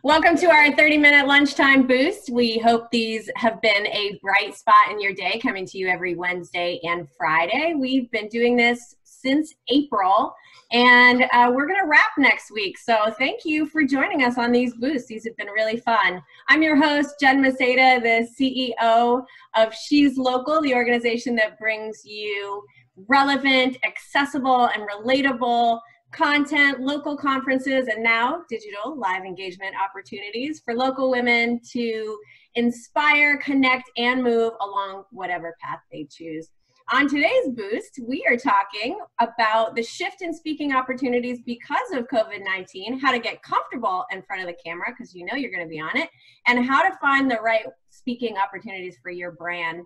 Welcome to our 30-minute lunchtime boost. We hope these have been a bright spot in your day, coming to you every Wednesday and Friday. We've been doing this since April, and we're going to wrap next week. So thank you for joining us on these boosts. These have been really fun. I'm your host, Jen Maceda, the CEO of She's Local, the organization that brings you relevant, accessible, and relatable content, local conferences, and now digital live engagement opportunities for local women to inspire, connect, and move along whatever path they choose. On today's boost, we are talking about the shift in speaking opportunities because of COVID-19, how to get comfortable in front of the camera because you know you're going to be on it, and how to find the right speaking opportunities for your brand.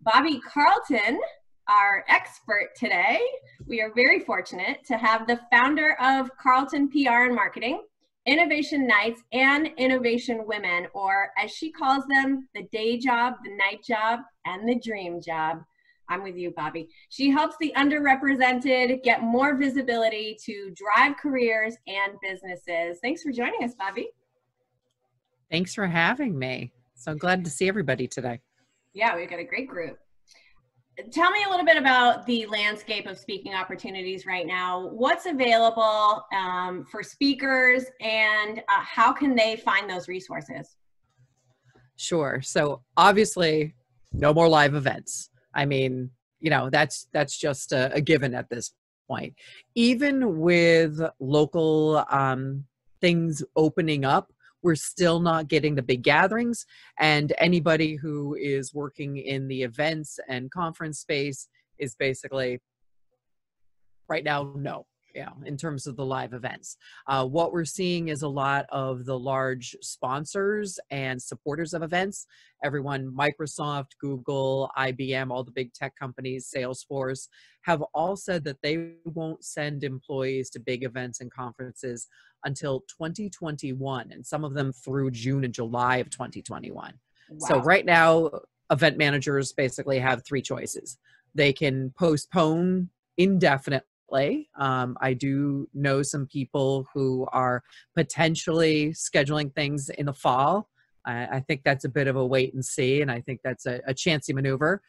Bobbie Carlton, our expert today. We are very fortunate to have the founder of Carlton PR Marketing, Innovation Nights, and Innovation Women, or as she calls them, the day job, the night job, and the dream job. I'm with you, Bobbie. She helps the underrepresented get more visibility to drive careers and businesses. Thanks for joining us, Bobbie. Thanks for having me. So glad to see everybody today. Yeah, we've got a great group. Tell me a little bit about the landscape of speaking opportunities right now. What's available for speakers, and how can they find those resources? Sure. So obviously, no more live events. I mean, you know, that's just a given at this point. Even with local things opening up, we're still not getting the big gatherings, and anybody who is working in the events and conference space is basically right now, no, in terms of the live events. What we're seeing is a lot of the large sponsors and supporters of events, everyone, Microsoft, Google, IBM, all the big tech companies, Salesforce, have all said that they won't send employees to big events and conferences until 2021, and some of them through June and July of 2021. Wow. So right now, event managers basically have three choices. They can postpone indefinitely. I do know some people who are potentially scheduling things in the fall. I think that's a bit of a wait and see, and I think that's a chancy maneuver.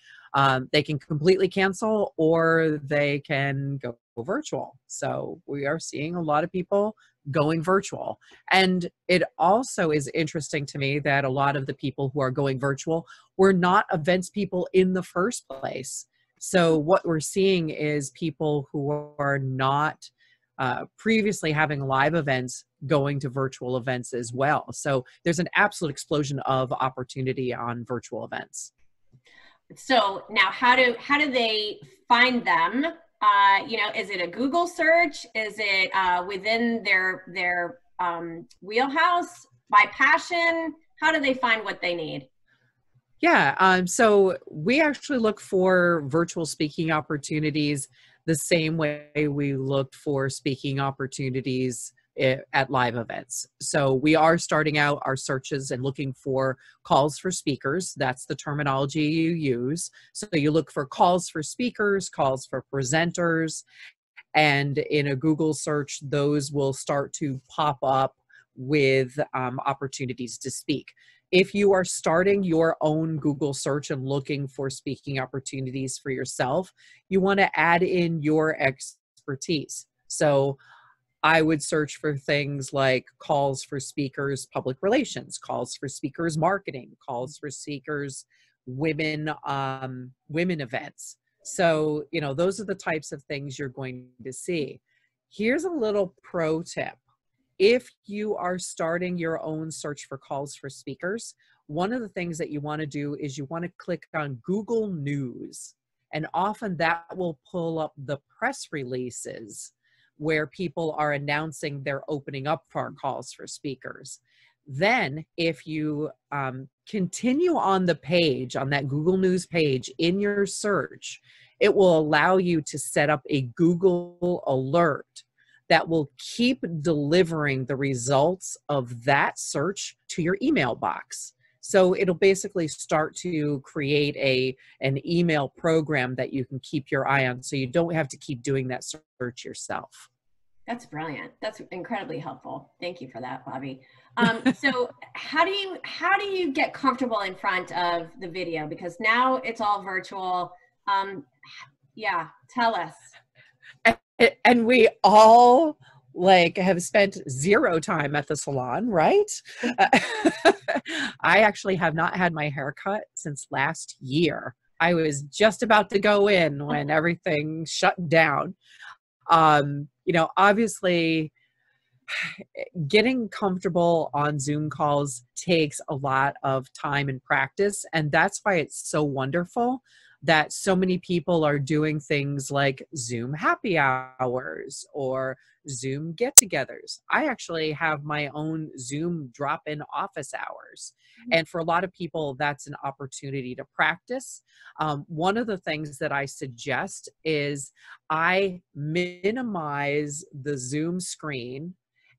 They can completely cancel, or they can go virtual. So we are seeing a lot of people going virtual. And it also is interesting to me that a lot of the people who are going virtual were not events people in the first place. So what we're seeing is people who are not previously having live events going to virtual events as well. So there's an absolute explosion of opportunity on virtual events. So now how do they find them? Is it a Google search? Is it within their wheelhouse, by passion? How do they find what they need? Yeah, so we actually look for virtual speaking opportunities the same way we looked for speaking opportunities at live events. So we are starting out our searches and looking for calls for speakers. That's the terminology you use. So you look for calls for speakers, calls for presenters, and in a Google search, those will start to pop up with opportunities to speak. If you are starting your own Google search and looking for speaking opportunities for yourself, you want to add in your expertise. So I would search for things like calls for speakers, public relations, calls for speakers, marketing, calls for speakers, women events. So, those are the types of things you're going to see. Here's a little pro tip. If you are starting your own search for calls for speakers, one of the things that you want to do is you want to click on Google News. And often that will pull up the press releases where people are announcing they're opening up for calls for speakers. Then if you continue on the page, on that Google News page in your search, it will allow you to set up a Google alert that will keep delivering the results of that search to your email box. So it'll basically start to create an email program that you can keep your eye on, so you don't have to keep doing that search yourself. That's brilliant. That's incredibly helpful. Thank you for that, Bobbie. So how do you get comfortable in front of the video? Because now it's all virtual. Yeah, tell us. And we all like have spent zero time at the salon, right? I actually have not had my hair cut since last year. I was just about to go in when everything shut down. Obviously getting comfortable on Zoom calls takes a lot of time and practice. And that's why it's so wonderful that so many people are doing things like Zoom happy hours or Zoom get-togethers. I actually have my own Zoom drop-in office hours. And for a lot of people, that's an opportunity to practice. One of the things that I suggest is I minimize the Zoom screen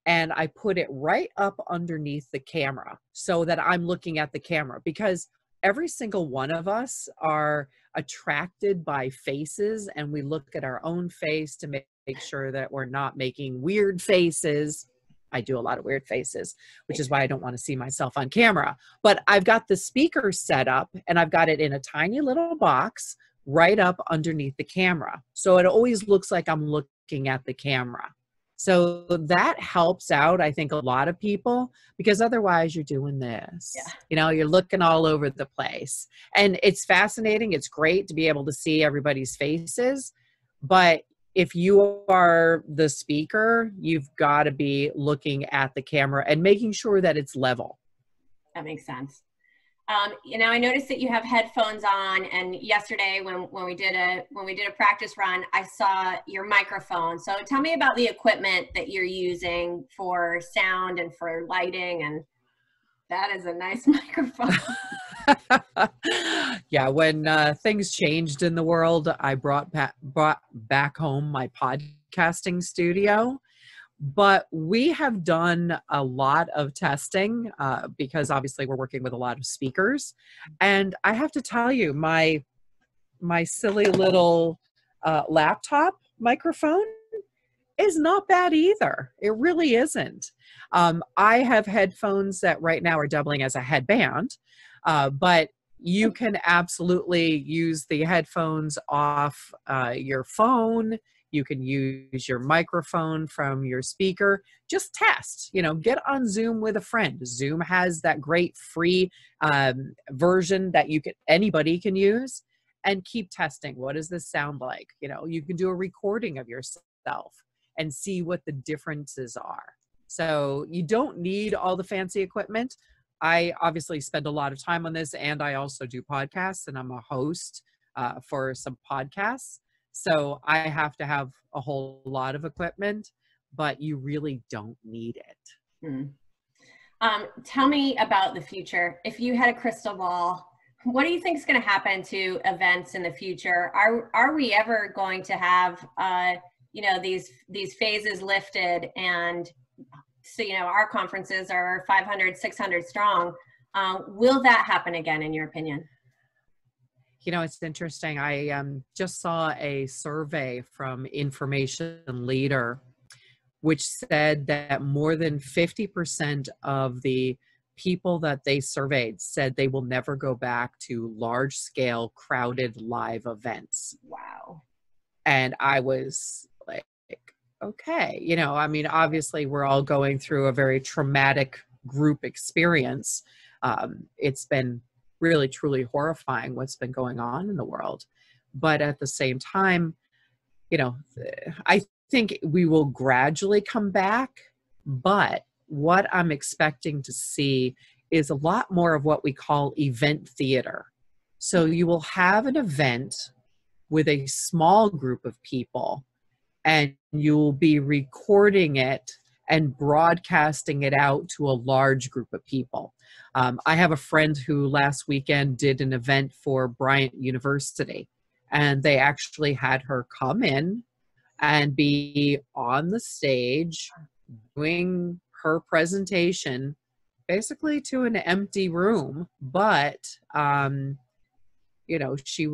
and I put it right up underneath the camera so that I'm looking at the camera, because every single one of us are attracted by faces, and we look at our own face to make sure that we're not making weird faces. I do a lot of weird faces, which is why I don't want to see myself on camera. But I've got the speaker set up and I've got it in a tiny little box right up underneath the camera. So it always looks like I'm looking at the camera. So that helps out, I think, a lot of people, because otherwise you're doing this, you're looking all over the place. And it's fascinating. It's great to be able to see everybody's faces. But if you are the speaker, you've got to be looking at the camera and making sure that it's level. That makes sense. I noticed that you have headphones on, and yesterday when we did a practice run, I saw your microphone. So tell me about the equipment that you're using for sound and for lighting. And that is a nice microphone. Yeah, when things changed in the world, I brought back home my podcasting studio. But we have done a lot of testing because obviously we're working with a lot of speakers. And I have to tell you, my silly little laptop microphone is not bad either. It really isn't. I have headphones that right now are doubling as a headband, but you can absolutely use the headphones off your phone. You can use your microphone from your speaker. Just test, get on Zoom with a friend. Zoom has that great free version that anybody can use, and keep testing. What does this sound like? You can do a recording of yourself and see what the differences are. So you don't need all the fancy equipment. I obviously spend a lot of time on this, and I also do podcasts, and I'm a host for some podcasts. So I have to have a whole lot of equipment, but you really don't need it. Tell me about the future. If you had a crystal ball, what do you think is going to happen to events in the future? Are we ever going to have these phases lifted, and so our conferences are 500, 600 strong? Will that happen again, in your opinion? It's interesting. I just saw a survey from Information Leader, which said that more than 50% of the people that they surveyed said they will never go back to large-scale, crowded live events. Wow. And I was like, okay. Obviously we're all going through a very traumatic group experience. It's been really, truly horrifying what's been going on in the world. But at the same time, I think we will gradually come back. But what I'm expecting to see is a lot more of what we call event theater. So you will have an event with a small group of people, and you'll be recording it and broadcasting it out to a large group of people. I have a friend who last weekend did an event for Bryant University, and they actually had her come in and be on the stage doing her presentation basically to an empty room. But, she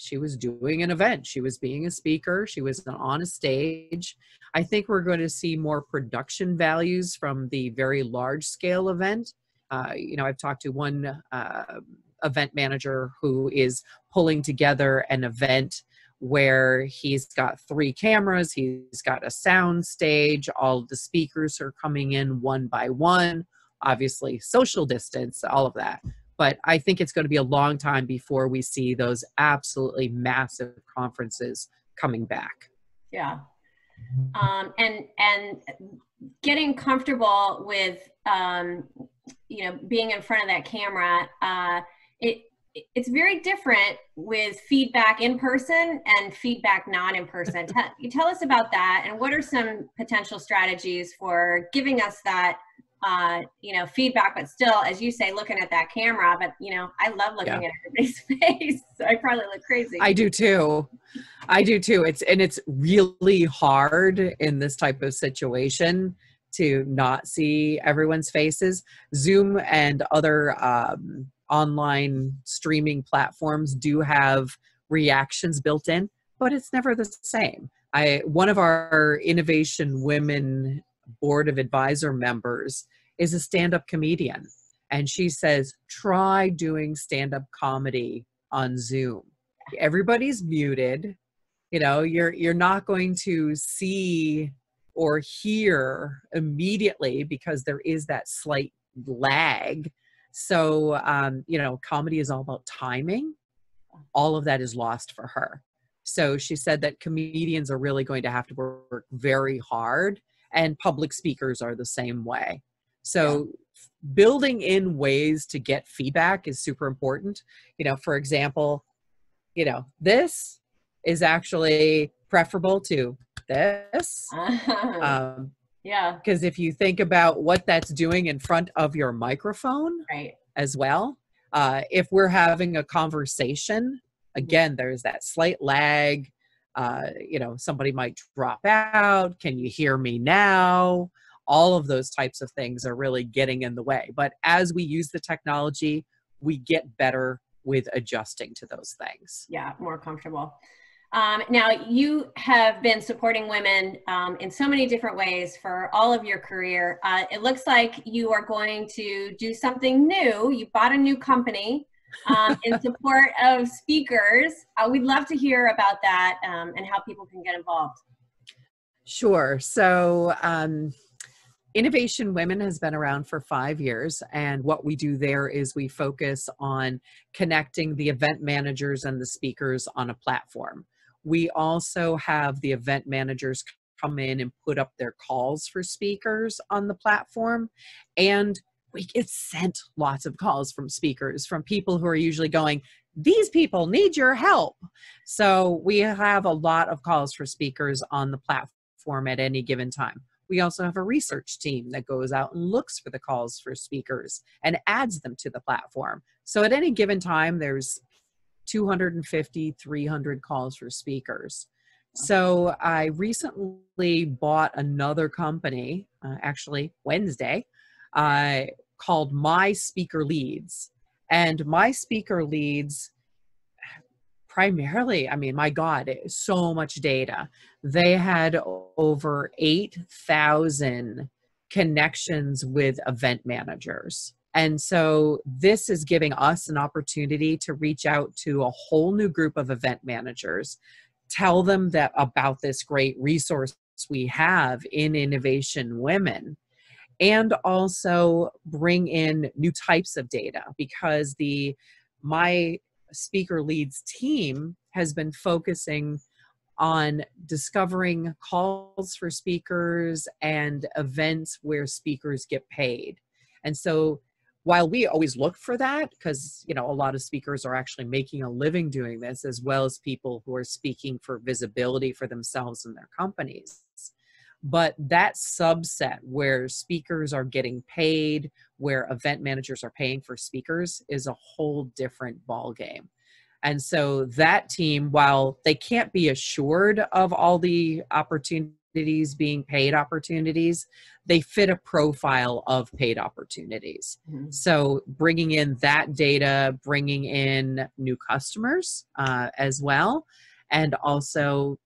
she was doing an event. She was being a speaker. She was on a stage. I think we're going to see more production values from the very large scale event. You know, I've talked to one event manager who is pulling together an event where he's got 3 cameras, he's got a sound stage, all of the speakers are coming in one by one, obviously social distance, all of that. But I think it's going to be a long time before we see those absolutely massive conferences coming back. Yeah. And getting comfortable with, you know, being in front of that camera, it's very different with feedback in person and feedback not in person. Tell us about that, and what are some potential strategies for giving us that, you know, feedback, but still, as you say, looking at that camera. But, you know, I love looking at everybody's face, so I probably look crazy. I do too. It's really hard in this type of situation to not see everyone's faces. Zoom and other online streaming platforms do have reactions built in, but it's never the same. One of our Innovation Women Board of Advisor members is a stand-up comedian, and she says, try doing stand-up comedy on Zoom. Everybody's muted. You know, you're not going to see or hear immediately because there is that slight lag. So, you know, comedy is all about timing. All of that is lost for her. So she said that comedians are really going to have to work very hard, and public speakers are the same way. So building in ways to get feedback is super important. You know, for example, you know, this is actually preferable to this. Yeah. Because if you think about what that's doing in front of your microphone as well, if we're having a conversation, again, there's that slight lag. You know, somebody might drop out. Can you hear me now? All of those types of things are really getting in the way. But as we use the technology, we get better with adjusting to those things. Yeah, more comfortable. Now, you have been supporting women in so many different ways for all of your career. It looks like you are going to do something new. You bought a new company in support of speakers. We'd love to hear about that and how people can get involved. Sure. So Innovation Women has been around for 5 years, and what we do there is we focus on connecting the event managers and the speakers on a platform. We also have the event managers come in and put up their calls for speakers on the platform, and we get sent lots of calls from speakers, from people who are usually going, these people need your help. So we have a lot of calls for speakers on the platform at any given time. We also have a research team that goes out and looks for the calls for speakers and adds them to the platform. So at any given time, there's 250, 300 calls for speakers. So I recently bought another company, actually Wednesday, called My Speaker Leads. And My Speaker Leads primarily, I mean, my God, so much data. They had over 8,000 connections with event managers. And so this is giving us an opportunity to reach out to a whole new group of event managers, tell them that about this great resource we have in Innovation Women, and also bring in new types of data, because My Speaker Leads team has been focusing on discovering calls for speakers and events where speakers get paid. And so while we always look for that, because, you know, a lot of speakers are actually making a living doing this, as well as people who are speaking for visibility for themselves and their companies. But that subset where speakers are getting paid, where event managers are paying for speakers, is a whole different ballgame. And so that team, while they can't be assured of all the opportunities being paid opportunities, they fit a profile of paid opportunities. So bringing in that data, bringing in new customers as well. And also,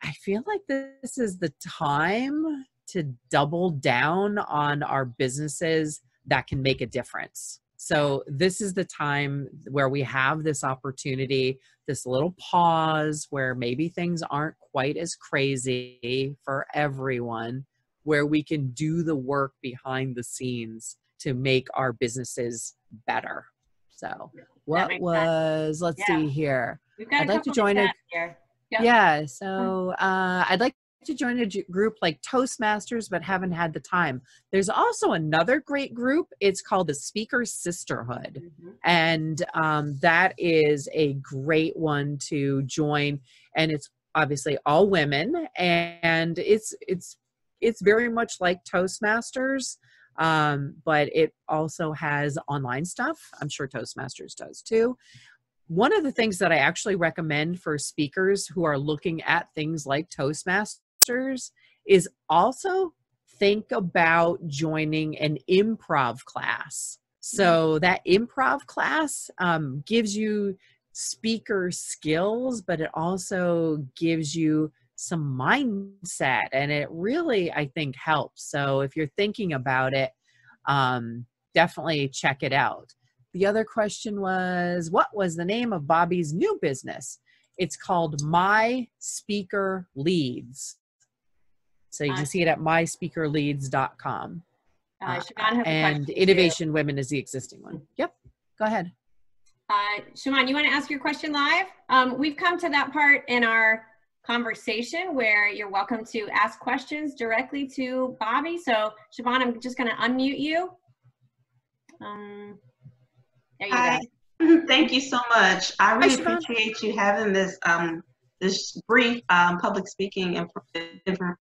I feel like this is the time to double down on our businesses that can make a difference. So this is the time where we have this opportunity, this little pause where maybe things aren't quite as crazy for everyone, where we can do the work behind the scenes to make our businesses better. So let's see here. We've got I'd like to join a here. Yep. Yeah, so I'd like to join a group like Toastmasters, but haven't had the time. There's also another great group. It's called the Speaker Sisterhood. And that is a great one to join. And it's obviously all women. And it's very much like Toastmasters, but it also has online stuff. I'm sure Toastmasters does too. One of the things that I actually recommend for speakers who are looking at things like Toastmasters is also think about joining an improv class. So that improv class gives you speaker skills, but it also gives you some mindset, and it really, I think, helps. So if you're thinking about it, definitely check it out. The other question was, what was the name of Bobbie's new business? It's called My Speaker Leads. So you can see it at myspeakerleads.com. And Innovation Women is the existing one. Yep, go ahead. Shimon, you want to ask your question live? We've come to that part in our conversation where you're welcome to ask questions directly to Bobbie. So Shimon, I'm just going to unmute you. There you Hi. go. Thank you so much. I really appreciate you having this this brief public speaking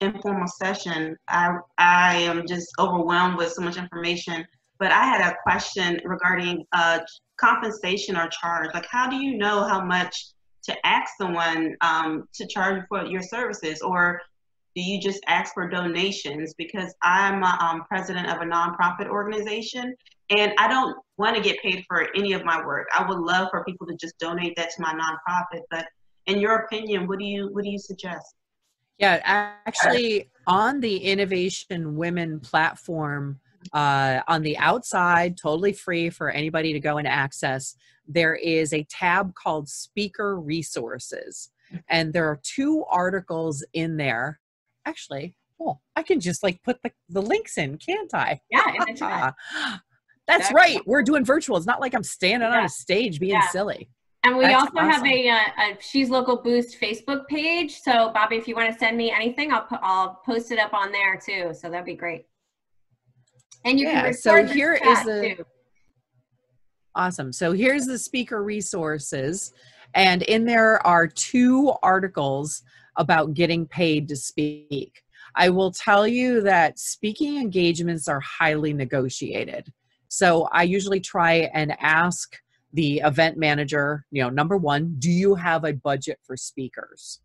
informal session. I am just overwhelmed with so much information, but I had a question regarding compensation or charge. Like, how do you know how much to ask someone to charge for your services, or do you just ask for donations? Because I'm president of a nonprofit organization, and I don't want to get paid for any of my work. I would love for people to just donate that to my nonprofit. But in your opinion, what do you suggest? Yeah, actually, on the Innovation Women platform, on the outside, totally free for anybody to go and access, there is a tab called Speaker Resources. And there are 2 articles in there. Actually, I can just like put the links in, can't I? Yeah, in the chat. That's right. We're doing virtual. It's not like I'm standing on a stage being silly. And we also have a She's Local Boost Facebook page. So Bobbie, if you want to send me anything, I'll post it up on there too. So that'd be great. And you can record so here is too. Awesome. So here's the speaker resources. And in there are 2 articles about getting paid to speak. I will tell you that speaking engagements are highly negotiated. So I usually try and ask the event manager, number 1, do you have a budget for speakers?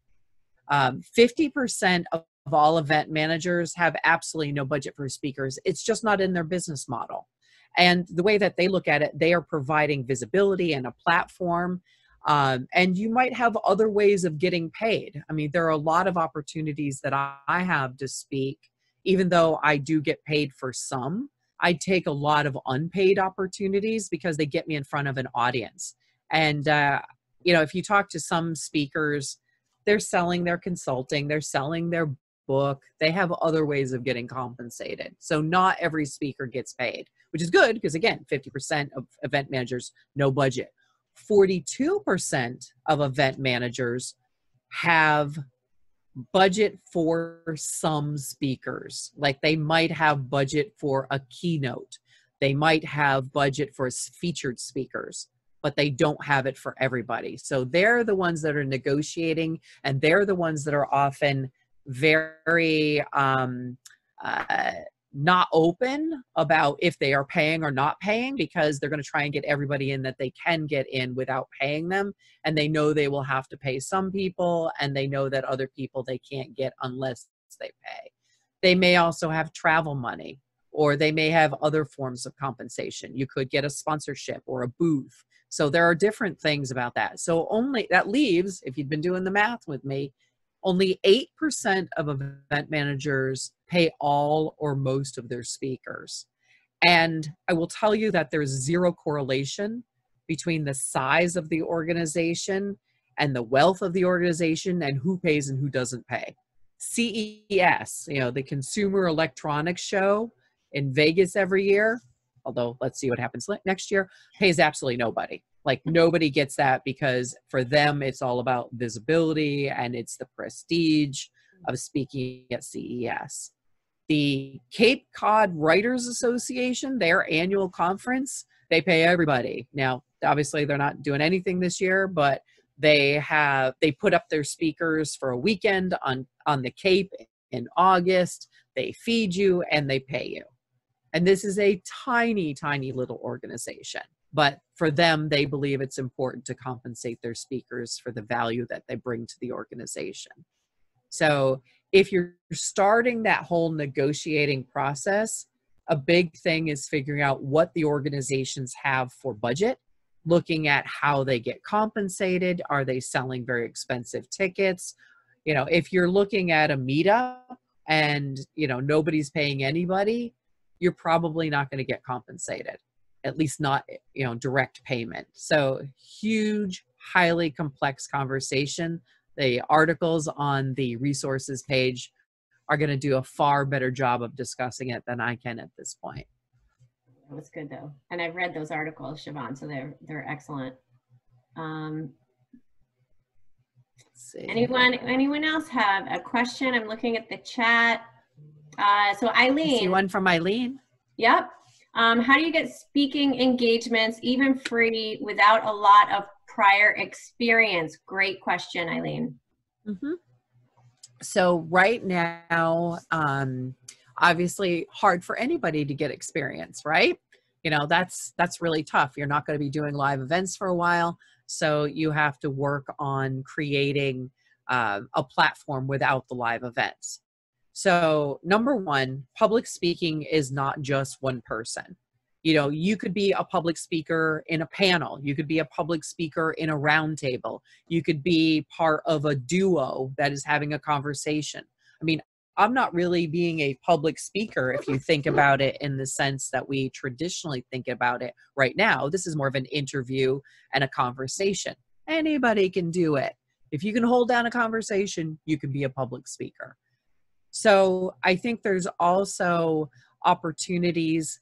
50% of all event managers have absolutely no budget for speakers. It's just not in their business model. And the way that they look at it, they are providing visibility and a platform. And you might have other ways of getting paid. I mean, there are a lot of opportunities that I have to speak, even though I do get paid for some. I take a lot of unpaid opportunities because they get me in front of an audience. And, if you talk to some speakers, they're selling their consulting, they're selling their book, they have other ways of getting compensated. So not every speaker gets paid, which is good because, again, 50% of event managers, no budget. 42% of event managers have budget for some speakers. Like they might have budget for a keynote. They might have budget for featured speakers, but they don't have it for everybody. So they're the ones that are negotiating, and they're the ones that are often very not open about if they are paying or not paying, because they're going to try and get everybody in that they can get in without paying them. And they know they will have to pay some people, and they know that other people they can't get unless they pay. They may also have travel money, or they may have other forms of compensation. You could get a sponsorship or a booth. So there are different things about that. So only that leaves, if you've been doing the math with me, only 8% of event managers pay all or most of their speakers. And I will tell you that there's zero correlation between the size of the organization and the wealth of the organization and who pays and who doesn't pay. CES, the Consumer Electronics Show in Vegas every year, although let's see what happens next year, pays absolutely nobody. Like, nobody gets that, because for them, it's all about visibility and it's the prestige of speaking at CES. The Cape Cod Writers Association, their annual conference, they pay everybody. Now, obviously, they're not doing anything this year, but they put up their speakers for a weekend on the Cape in August. They feed you and they pay you. And this is a tiny, tiny little organization. But for them, they believe it's important to compensate their speakers for the value that they bring to the organization. So if you're starting that whole negotiating process, a big thing is figuring out what the organizations have for budget, looking at how they get compensated. Are they selling very expensive tickets? If you're looking at a meetup and, nobody's paying anybody, you're probably not going to get compensated, at least not, direct payment. So huge, highly complex conversation. The articles on the resources page are going to do a far better job of discussing it than I can at this point. That was good though. And I've read those articles, Siobhan, so they're excellent. Let's see. Anyone else have a question? I'm looking at the chat. So Eileen. I see one from Eileen. Yep. How do you get speaking engagements, even free, without a lot of prior experience? Great question, Eileen. Mm-hmm. So right now, obviously hard for anybody to get experience, right? That's really tough. You're not going to be doing live events for a while. So you have to work on creating a platform without the live events. So number one, public speaking is not just one person. You could be a public speaker in a panel. You could be a public speaker in a roundtable. You could be part of a duo that is having a conversation. I mean, I'm not really being a public speaker if you think about it in the sense that we traditionally think about it right now. This is more of an interview and a conversation. Anybody can do it. If you can hold down a conversation, you can be a public speaker. So I think there's also opportunities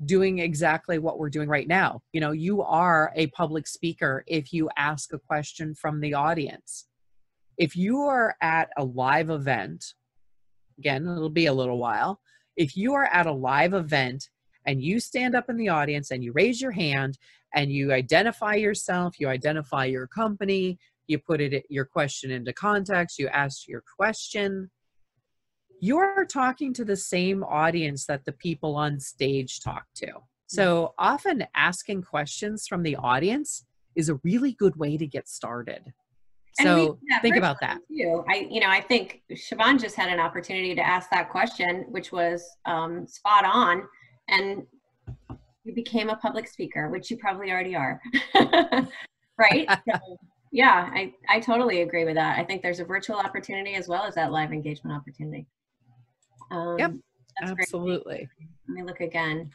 doing exactly what we're doing right now. You are a public speaker if you ask a question from the audience. If you are at a live event, again, it'll be a little while. If you are at a live event and you stand up in the audience and you raise your hand and you identify yourself, you identify your company, you put your question into context, you ask your question, you're talking to the same audience that the people on stage talk to. So often asking questions from the audience is a really good way to get started. So think about that. Too. I think Siobhan just had an opportunity to ask that question, which was spot on, and you became a public speaker, which you probably already are. Right? So, yeah, I totally agree with that. I think there's a virtual opportunity as well as that live engagement opportunity. Yep, absolutely. Great. Let me look again.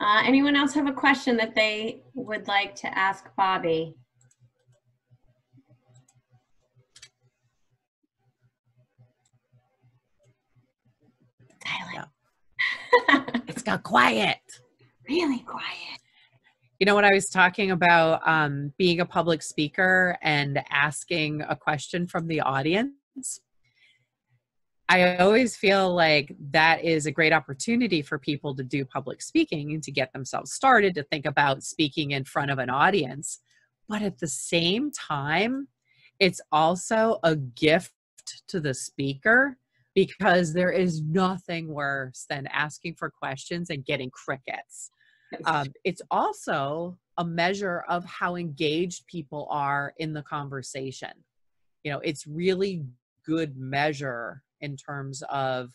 Anyone else have a question that they would like to ask Bobbie? Silent. It's got quiet. Really quiet. When I was talking about being a public speaker and asking a question from the audience, I always feel like that is a great opportunity for people to do public speaking and to get themselves started, to think about speaking in front of an audience. But at the same time, it's also a gift to the speaker because there is nothing worse than asking for questions and getting crickets. It's also a measure of how engaged people are in the conversation. You know, it's really good measure in terms of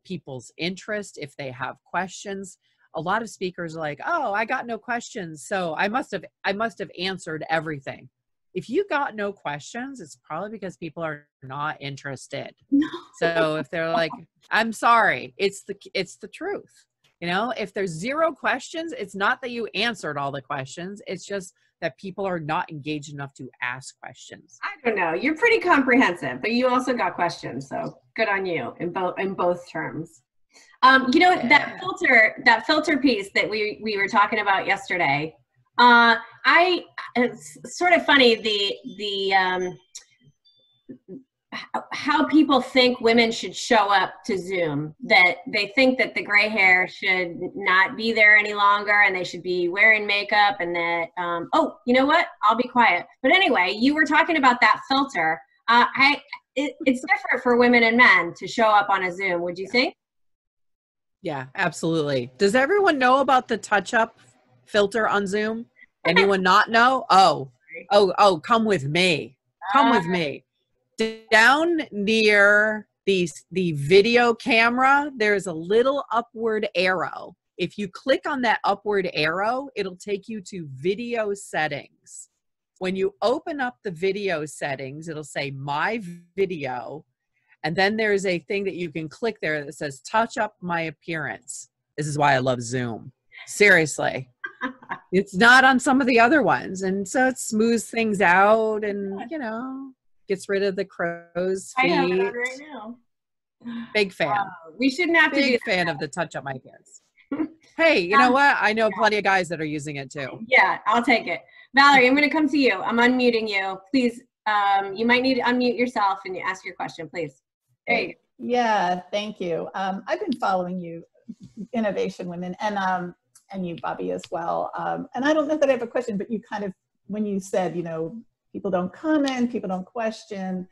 people's interest. If they have questions, a lot of speakers are like, oh, I got no questions, so I must have answered everything. If you got no questions, it's probably because people are not interested. No. So if they're like, I'm sorry, it's the truth. You know, if there's 0 questions, it's not that you answered all the questions. It's just that people are not engaged enough to ask questions. I don't know. You're pretty comprehensive, but you also got questions. So good on you in both terms. You know, that filter piece that we were talking about yesterday, it's sort of funny, how people think women should show up to Zoom, that they think that the gray hair should not be there any longer and they should be wearing makeup, and that, oh, you know what? I'll be quiet. But anyway, you were talking about that filter. It's different for women and men to show up on a Zoom, would you think? Yeah, absolutely. Does everyone know about the Touchup filter on Zoom? Anyone not know? Oh, come with me. Come with me. Down near the video camera, there's a little upward arrow. If you click on that upward arrow, it'll take you to video settings. When you open up the video settings, it'll say My Video. And then there's a thing that you can click there that says Touch Up My Appearance. This is why I love Zoom. Seriously. It's not on some of the other ones. And so it smooths things out and, you know, gets rid of the crow's feet. I have it on right now. Big fan. We shouldn't have to do Big fan of the Touch Up My Appearance. Hey, you know what? I know plenty of guys that are using it too. Yeah, I'll take it. Valerie, I'm going to come to you. I'm unmuting you. Please, you might need to unmute yourself and ask your question, please. There you go. Yeah, thank you. I've been following you, Innovation Women, and you, Bobbie, as well. And I don't know that I have a question, but you kind of, when you said, you know, people don't comment, people don't question,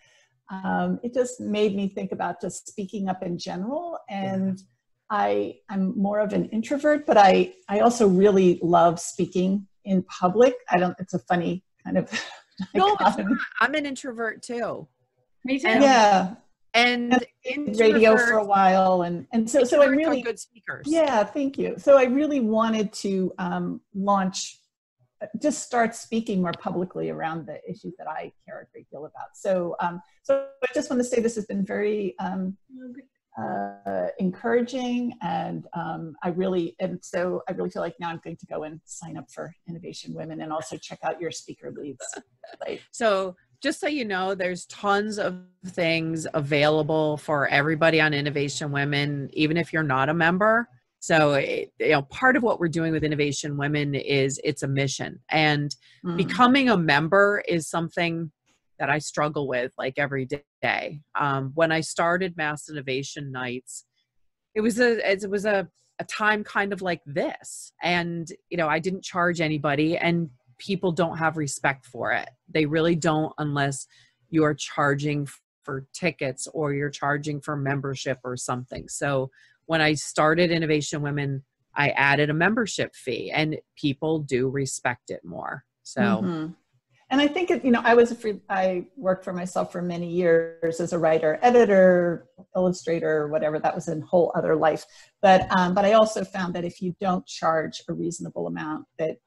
it just made me think about just speaking up in general. And I'm more of an introvert, but I also really love speaking in public. It's a funny kind of no, I'm an introvert too. Me too. Yeah. And radio for a while, and so I really good speakers. Yeah, thank you. So I really wanted to just start speaking more publicly around the issues that I care a great deal about. So so I just want to say this has been very encouraging, and I really feel like now I'm going to go and sign up for Innovation Women and also check out your speaker leads. So just so you know, there's tons of things available for everybody on Innovation Women, even if you're not a member. So, you know, part of what we're doing with Innovation Women is it's a mission, and becoming a member is something that I struggle with like every day. When I started Mass Innovation Nights, it was a time kind of like this, and you know, I didn't charge anybody, and people don't have respect for it. They really don't, unless you're charging for tickets or you're charging for membership or something. So when I started Innovation Women, I added a membership fee, and people do respect it more. So, and I think you know, I worked for myself for many years as a writer, editor, illustrator, whatever. That was a whole other life. But I also found that if you don't charge a reasonable amount, that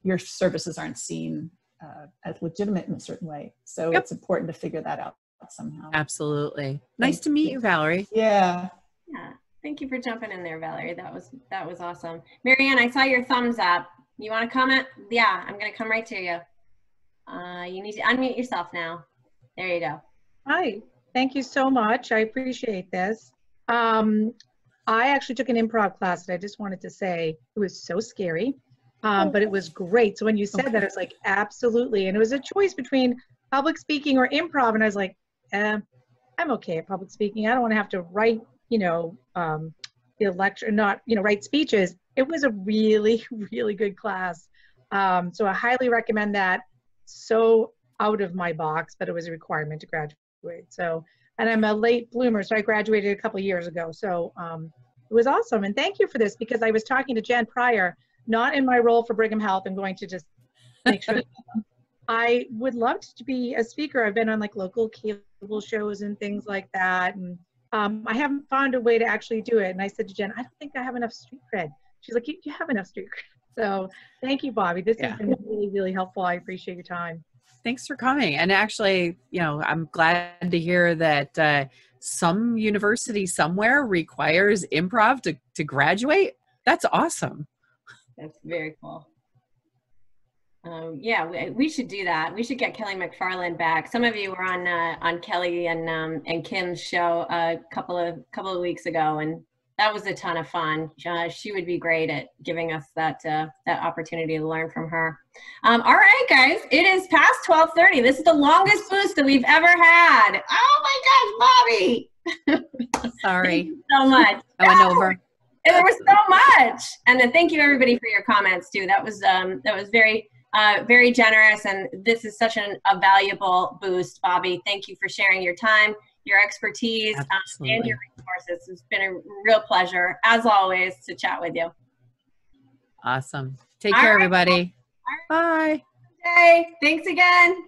your services aren't seen as legitimate in a certain way. So it's important to figure that out somehow. Absolutely. Nice to meet you, Valerie. Yeah. Yeah. Thank you for jumping in there, Valerie. That was awesome. Marianne, I saw your thumbs up. You want to comment? Yeah, I'm going to come right to you. You need to unmute yourself now. There you go. Hi. Thank you so much. I appreciate this. I actually took an improv class, and I just wanted to say it was so scary. But it was great. So when you said that, I was like, absolutely. And it was a choice between public speaking or improv. And I was like, I'm okay at public speaking. I don't want to have to write, you know, the lecture, not, you know, write speeches. It was a really, really good class. So I highly recommend that. So out of my box, but it was a requirement to graduate. So and I'm a late bloomer, so I graduated a couple of years ago. So it was awesome. And thank you for this, because I was talking to Jen prior, not in my role for Brigham Health. I'm going to just make sure. I would love to be a speaker. I've been on like local cable shows and things like that. And I haven't found a way to actually do it. And I said to Jen, I don't think I have enough street cred. She's like, you have enough street cred. So thank you, Bobbie. This has been really, really helpful. I appreciate your time. Thanks for coming. And actually, you know, I'm glad to hear that some university somewhere requires improv to graduate. That's awesome. That's very cool. Yeah, we should do that. We should get Kelly McFarland back. Some of you were on Kelly and Kim's show a couple of weeks ago, and that was a ton of fun. She would be great at giving us that opportunity to learn from her. All right, guys, it is past 12:30. This is the longest boost that we've ever had. Oh my gosh, Bobbie! Sorry. Thank you so much. I went over. There was so much, and then thank you everybody for your comments too. That was very. Very generous, and this is such a valuable boost, Bobbie. Thank you for sharing your time, your expertise, and your resources. It's been a real pleasure, as always, to chat with you. Awesome. Take care, everybody. All right. Bye. Hey, thanks again.